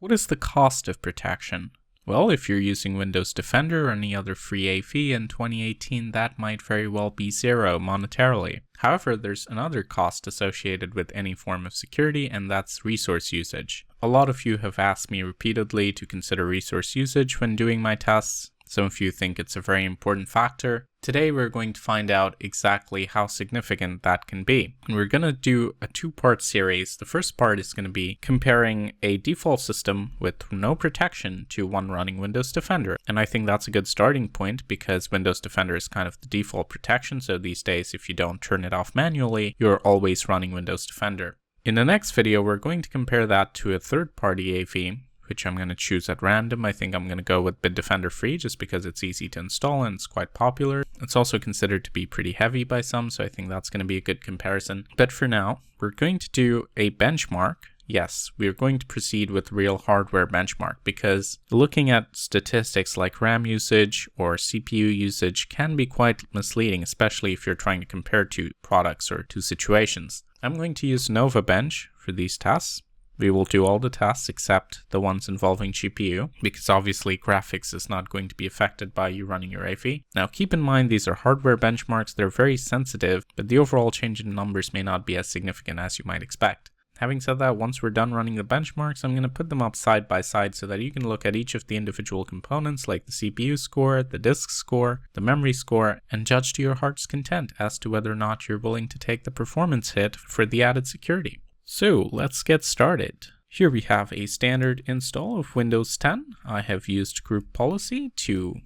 What is the cost of protection? Well, if you're using Windows Defender or any other free AV in 2018, that might very well be zero monetarily. However, there's another cost associated with any form of security, and that's resource usage. A lot of you have asked me repeatedly to consider resource usage when doing my tests. Some of you think it's a very important factor. Today we're going to find out exactly how significant that can be. And we're going to do a two-part series. The first part is going to be comparing a default system with no protection to one running Windows Defender. And I think that's a good starting point because Windows Defender is kind of the default protection. So these days, if you don't turn it off manually, you're always running Windows Defender. In the next video, we're going to compare that to a third-party AV, which I'm going to choose at random. I think I'm going to go with Bitdefender Free just because it's easy to install and it's quite popular. It's also considered to be pretty heavy by some, so I think that's going to be a good comparison. But for now, we're going to do a benchmark. Yes, we're going to proceed with real hardware benchmark because looking at statistics like RAM usage or CPU usage can be quite misleading, especially if you're trying to compare two products or two situations. I'm going to use Nova Bench for these tests. We will do all the tests except the ones involving GPU, because obviously graphics is not going to be affected by you running your AV. Now keep in mind these are hardware benchmarks, they're very sensitive, but the overall change in numbers may not be as significant as you might expect. Having said that, once we're done running the benchmarks, I'm going to put them up side by side so that you can look at each of the individual components like the CPU score, the disk score, the memory score, and judge to your heart's content as to whether or not you're willing to take the performance hit for the added security. So let's get started. Here we have a standard install of Windows 10. I have used group policy to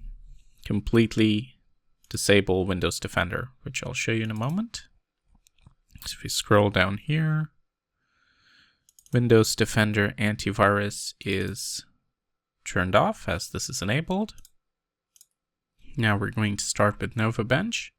completely disable Windows Defender, which I'll show you in a moment. So if we scroll down here, Windows Defender antivirus is turned off as this is enabled. Now we're going to start with Nova Bench.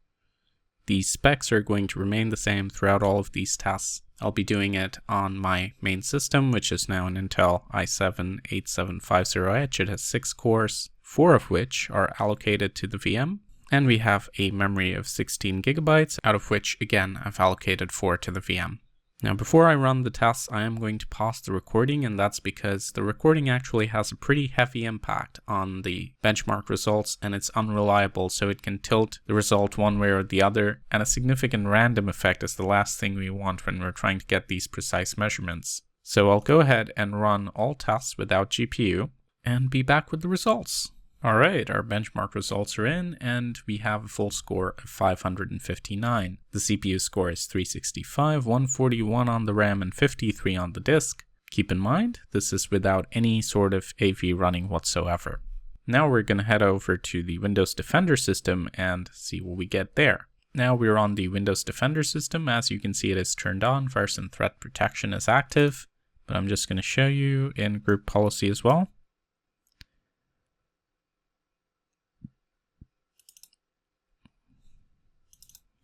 The specs are going to remain the same throughout all of these tests. I'll be doing it on my main system, which is now an Intel i7-8750H. It has 6 cores, 4 of which are allocated to the VM. And we have a memory of 16 gigabytes, out of which, again, I've allocated 4 to the VM. Now, before I run the tests, I am going to pause the recording, and that's because the recording actually has a pretty heavy impact on the benchmark results, and it's unreliable, so it can tilt the result one way or the other, and a significant random effect is the last thing we want when we're trying to get these precise measurements. So I'll go ahead and run all tests without GPU, and be back with the results. Alright, our benchmark results are in, and we have a full score of 559. The CPU score is 365, 141 on the RAM, and 53 on the disk. Keep in mind, this is without any sort of AV running whatsoever. Now we're going to head over to the Windows Defender system and see what we get there. Now we're on the Windows Defender system. As you can see, it is turned on. Virus and threat protection is active, but I'm just going to show you in group policy as well.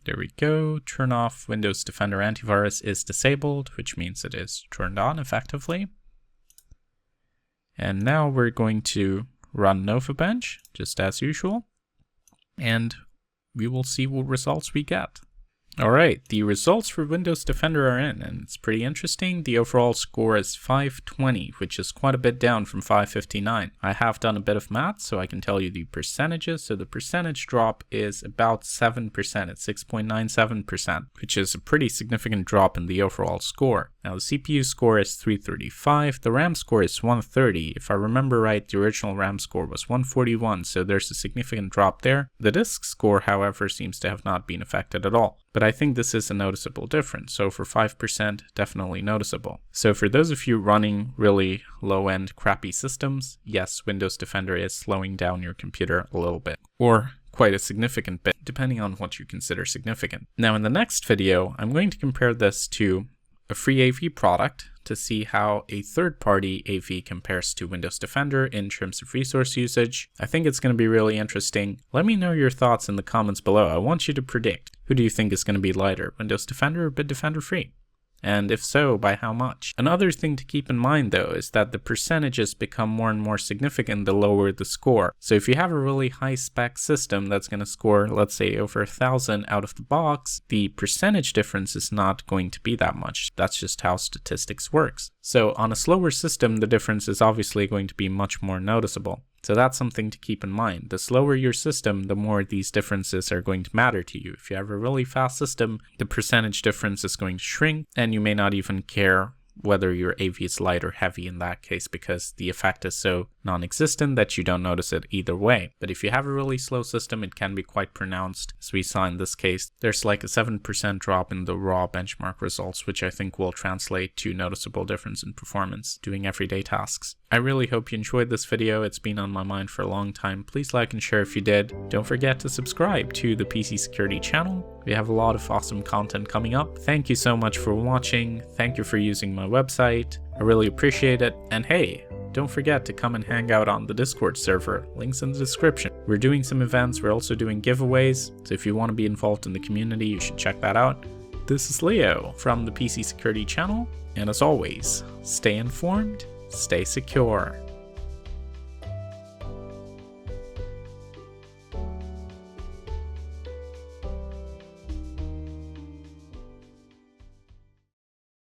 There we go. Turn off Windows Defender antivirus is disabled, which means it is turned on effectively. And now we're going to run Nova Bench, just as usual, and we will see what results we get. Alright, the results for Windows Defender are in, and it's pretty interesting. The overall score is 520, which is quite a bit down from 559. I have done a bit of math, so I can tell you the percentages. So the percentage drop is about 7%, it's 6.97%, which is a pretty significant drop in the overall score. Now the CPU score is 335, the RAM score is 130. If I remember right, the original RAM score was 141, so there's a significant drop there. The disk score, however, seems to have not been affected at all. But I think this is a noticeable difference. So for 5%, definitely noticeable. So for those of you running really low-end crappy systems, yes, Windows Defender is slowing down your computer a little bit, or quite a significant bit, depending on what you consider significant. Now in the next video, I'm going to compare this to a free AV product to see how a third-party AV compares to Windows Defender in terms of resource usage. I think it's going to be really interesting. Let me know your thoughts in the comments below. I want you to predict. Who do you think is going to be lighter, Windows Defender or Bitdefender Free? And if so, by how much? Another thing to keep in mind though is that the percentages become more and more significant the lower the score. So if you have a really high spec system that's going to score, let's say, over 1,000 out of the box, the percentage difference is not going to be that much. That's just how statistics works. So on a slower system, the difference is obviously going to be much more noticeable. So that's something to keep in mind. The slower your system, the more these differences are going to matter to you. If you have a really fast system, the percentage difference is going to shrink, and you may not even care whether your AV is light or heavy in that case, because the effect is so non-existent that you don't notice it either way. But if you have a really slow system, it can be quite pronounced. As we saw in this case, there's like a 7% drop in the raw benchmark results, which I think will translate to noticeable difference in performance doing everyday tasks. I really hope you enjoyed this video. It's been on my mind for a long time. Please like and share if you did. Don't forget to subscribe to the PC Security channel. We have a lot of awesome content coming up. Thank you so much for watching. Thank you for using my website. I really appreciate it. And hey, don't forget to come and hang out on the Discord server. Links in the description. We're doing some events. We're also doing giveaways. So if you want to be involved in the community, you should check that out. This is Leo from the PC Security channel. And as always, stay informed, stay secure.